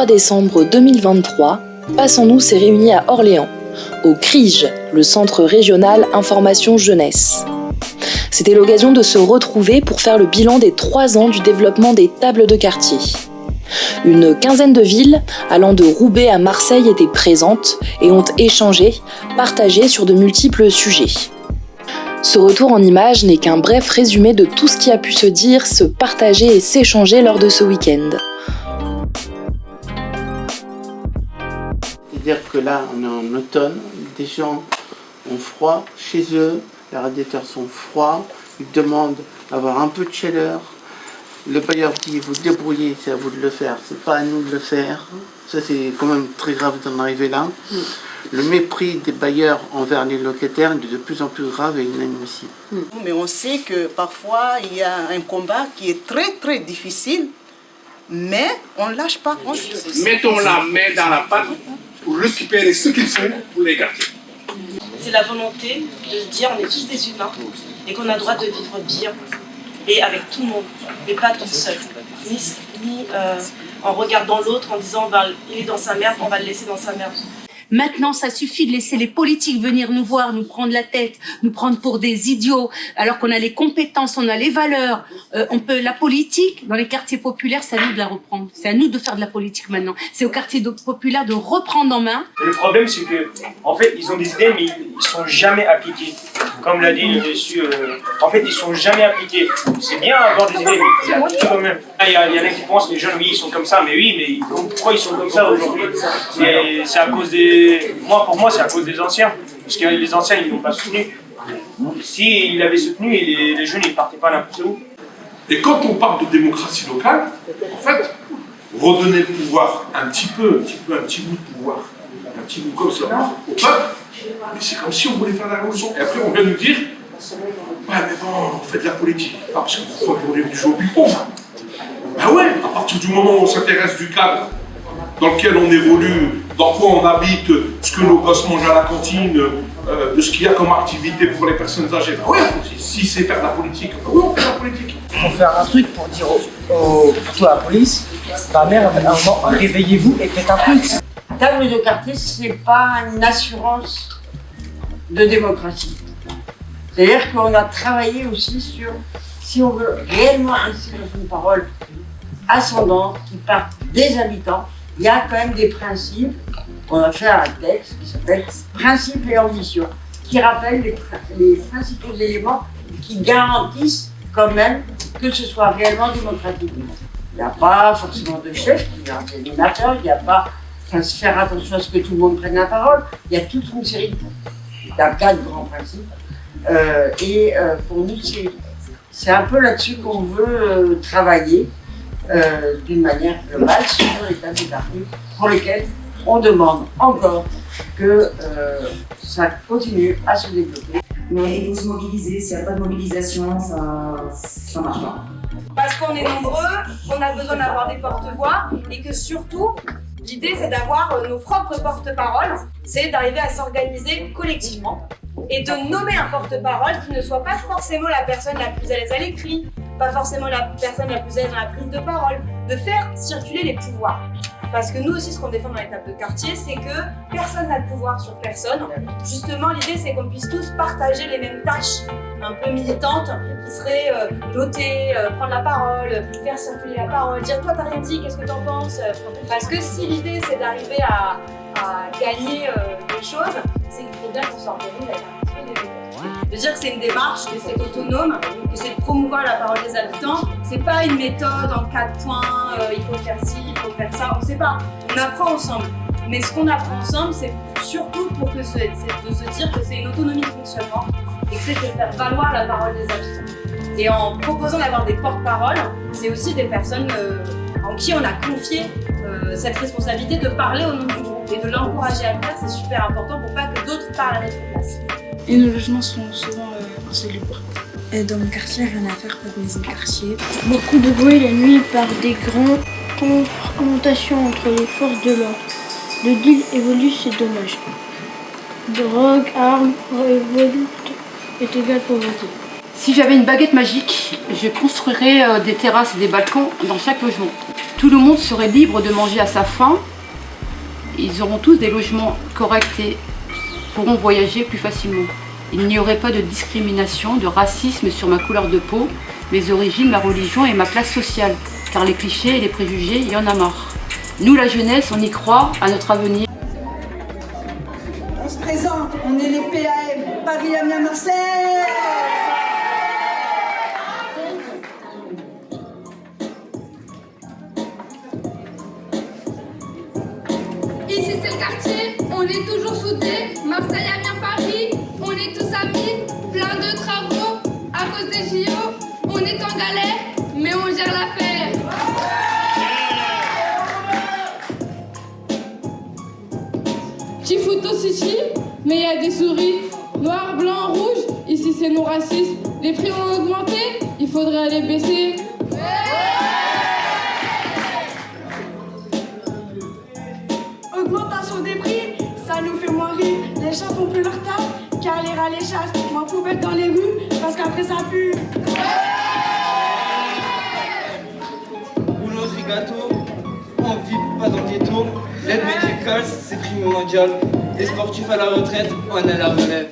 23 décembre 2023, Passe en nous s'est réuni à Orléans, au CRIJ, le Centre Régional Information Jeunesse. C'était l'occasion de se retrouver pour faire le bilan des 3 ans du développement des tables de quartier. Une quinzaine de villes, allant de Roubaix à Marseille, étaient présentes et ont échangé, partagé sur de multiples sujets. Ce retour en images n'est qu'un bref résumé de tout ce qui a pu se dire, se partager et s'échanger lors de ce week-end. C'est-à-dire que là, on est en automne, des gens ont froid chez eux, les radiateurs sont froids, ils demandent d'avoir un peu de chaleur. Le bailleur dit, vous débrouillez, c'est à vous de le faire, c'est pas à nous de le faire. Ça, c'est quand même très grave d'en arriver là. Le mépris des bailleurs envers les locataires est de plus en plus grave et inadmissible. Mais on sait que parfois, il y a un combat qui est très très difficile, mais on ne lâche pas. Mettons la main dans la pâte pour récupérer ce qu'il faut pour les quartiers. C'est la volonté de se dire on est tous des humains et qu'on a le droit de vivre bien et avec tout le monde, mais pas tout seul. Ni en regardant l'autre en disant il est dans sa merde, on va le laisser dans sa merde. Maintenant, ça suffit de laisser les politiques venir nous voir, nous prendre la tête, nous prendre pour des idiots, alors qu'on a les compétences, on a les valeurs. La politique, dans les quartiers populaires, c'est à nous de la reprendre. C'est à nous de faire de la politique maintenant. C'est aux quartiers populaires de reprendre en main. Le problème, c'est que, en fait, ils ont des idées, mais ils sont jamais appliqués. Comme l'a dit le monsieur, en fait, ils sont jamais appliqués. C'est bien avoir des idées, mais il faut les appliquer quand même. Il y en a qui pensent, les jeunes, oui, ils sont comme ça, mais oui, mais pourquoi ils sont comme ça aujourd'hui? C'est à cause des... Pour moi, c'est à cause des anciens. Parce que les anciens, ils ne l'ont pas soutenu. S'ils l'avaient soutenu, les jeunes, ils ne partaient pas n'importe où. Et quand on parle de démocratie locale, en fait, redonner le pouvoir, un petit bout de pouvoir, un petit bout comme ça, au peuple, mais c'est comme si on voulait faire la révolution. Et après, on vient nous dire, ouais, mais bon, on fait de la politique. Ah, parce que vous croyez qu'on est venu jouer au ping-pong. Ben ouais, à partir du moment où on s'intéresse du cadre dans lequel on évolue, dans quoi on habite, ce que nos gosses mangent à la cantine, de ce qu'il y a comme activité pour les personnes âgées. Ben ouais, si c'est faire de la politique, ben oui, on fait de la politique. Il faut faire un truc pour dire plutôt à la police, ma mère, à un moment, réveillez-vous et faites un truc. Table de quartier, c'est pas une assurance de démocratie. C'est-à-dire qu'on a travaillé aussi sur, si on veut réellement rester dans une parole ascendante qui part des habitants, il y a quand même des principes. On a fait un texte qui s'appelle « Principes et ambitions » qui rappelle les principaux éléments qui garantissent quand même que ce soit réellement démocratique. Il n'y a pas forcément de chef, il y a un animateur, il n'y a pas... Enfin, faire attention à ce que tout le monde prenne la parole. Il y a toute une série il y a 4 grands principes. Pour nous, c'est un peu là-dessus qu'on veut travailler d'une manière globale sur les tables de quartier pour lesquelles on demande encore que ça continue à se développer. Mais il faut se mobiliser, s'il n'y a pas de mobilisation, ça marche pas. Parce qu'on est nombreux, on a besoin d'avoir des porte-voix et que surtout, l'idée c'est d'avoir nos propres porte-paroles, c'est d'arriver à s'organiser collectivement et de nommer un porte-parole qui ne soit pas forcément la personne la plus à l'aise à l'écrit, pas forcément la personne la plus à l'aise dans la prise de parole, de faire circuler les pouvoirs. Parce que nous aussi, ce qu'on défend dans les tables de quartier, c'est que personne n'a le pouvoir sur personne. Justement, l'idée, c'est qu'on puisse tous partager les mêmes tâches un peu militantes, qui seraient noter, prendre la parole, faire circuler la parole, dire « toi, t'as rien dit, qu'est-ce que t'en penses ?» Parce que si l'idée, c'est d'arriver à gagner des choses, c'est qu'il faut bien qu'on s'organise avec un petit peu de démocratie. Je veux dire que c'est une démarche, que c'est autonome, que c'est de promouvoir la parole des habitants. C'est pas une méthode en 4 points, il faut faire ci, il faut faire ça, on sait pas. On apprend ensemble. Mais ce qu'on apprend ensemble, c'est surtout de se dire que c'est une autonomie de fonctionnement et que c'est de faire valoir la parole des habitants. Et en proposant d'avoir des porte-paroles, c'est aussi des personnes en qui on a confié cette responsabilité de parler au nom du groupe et de l'encourager à le faire, c'est super important pour pas que d'autres parlent à notre place. Et nos logements sont souvent insalubres. Dans mon quartier, rien à faire, pas de maison de quartier. Beaucoup de bruit la nuit par des grandes confrontations entre les forces de l'ordre. Le deal évolue, c'est dommage. Drogue, armes, révolte est égale pauvreté. Si j'avais une baguette magique, je construirais des terrasses et des balcons dans chaque logement. Tout le monde serait libre de manger à sa faim. Ils auront tous des logements corrects et pourront voyager plus facilement. Il n'y aurait pas de discrimination, de racisme sur ma couleur de peau, mes origines, ma religion et ma place sociale. Car les clichés et les préjugés, il y en a marre. Nous, la jeunesse, on y croit à notre avenir. On se présente, on est les PAM, Paris, Amiens, Marseille. Ici c'est le quartier, on est toujours soudés. Marseille, Amiens, Paris, on est tous amis. Plein de travaux à cause des JO. On est en galère, mais on gère l'affaire. Chifuto City, mais il y a des souris. Noir, blanc, rouge, ici c'est non raciste. Les prix ont augmenté, il faudrait les baisser. Augmentation des prix, ça nous fait moins rire. Les chats font plus leur taf, car les rats les chassent. Moins poubelle dans les rues, parce qu'après ça pue. Boulangerie gâteau, on vit pas dans le ghetto. L'aide médicale, c'est primordial. Les sportifs à la retraite, on est à la relève.